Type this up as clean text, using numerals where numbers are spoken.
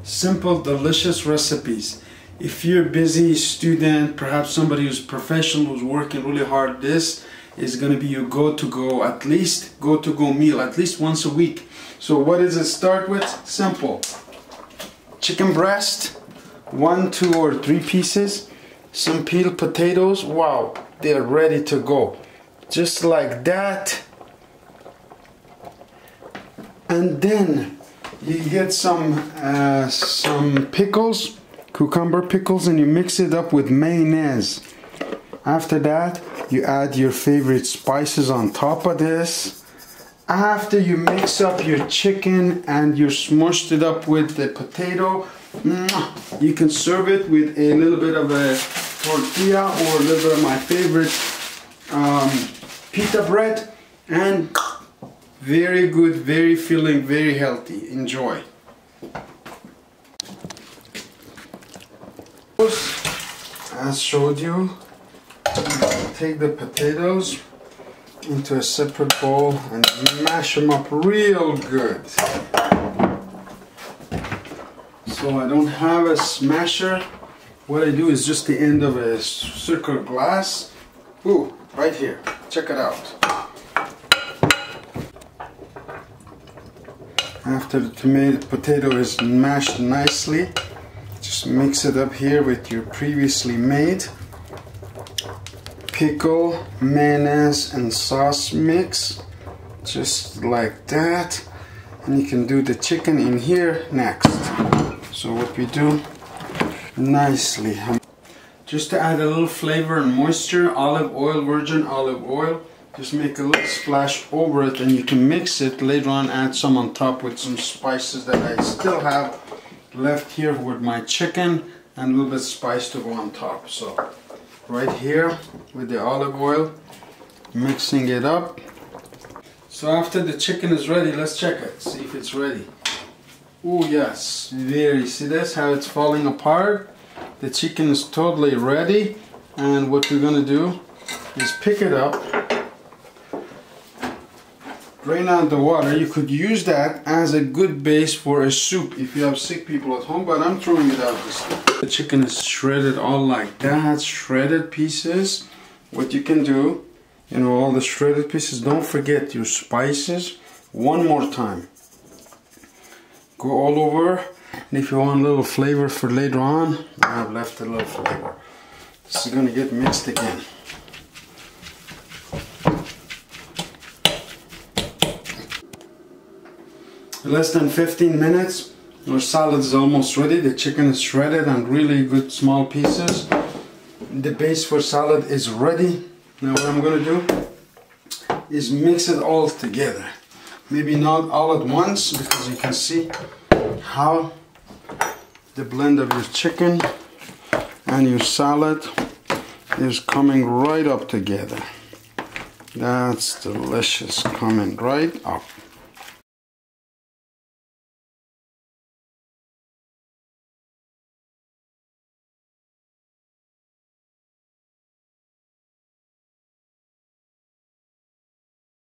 simple, delicious recipes. If you're a busy student, perhaps somebody who's professional, who's working really hard, this is going to be your go-to-go, at least go-to-go meal, at least once a week. So what does it start with? Simple. Chicken breast, 1, 2, or 3 pieces. Some peeled potatoes. Wow, they're ready to go. Just like that. And then you get some pickles, cucumber pickles, and you mix it up with mayonnaise. After that, you add your favorite spices on top of this. After you mix up your chicken and you smushed it up with the potato, you can serve it with a little bit of a tortilla or a little bit of my favorite pita bread, and very good, very filling, very healthy. Enjoy. As showed you, take the potatoes into a separate bowl and mash them up real good. So I don't have a smasher. What I do is just the end of a circular glass. Ooh, right here. Check it out. After the potato is mashed nicely, just mix it up here with your previously made pickle, mayonnaise, and sauce mix, just like that. And you can do the chicken in here next. So what we do nicely, just to add a little flavor and moisture, olive oil, virgin olive oil. Just make a little splash over it, and you can mix it later on, add some on top with some spices that I still have left here with my chicken, and a little bit of spice to go on top. So right here with the olive oil, mixing it up. So after the chicken is ready, let's check it, see if it's ready. Oh yes, very, see this, how it's falling apart? The chicken is totally ready, and what we're gonna do is pick it up, drain out the water. You could use that as a good base for a soup if you have sick people at home, but I'm throwing it out this time. The chicken is shredded all like that, shredded pieces. What you can do, you know, all the shredded pieces, don't forget your spices. One more time. Go all over, and if you want a little flavor for later on, I've left a little flavor. This is going to get mixed again. In less than 15 minutes, our salad is almost ready. The chicken is shredded and really good small pieces. The base for salad is ready. Now what I'm going to do is mix it all together. Maybe not all at once, because you can see how the blend of your chicken and your salad is coming right up together. That's delicious, coming right up.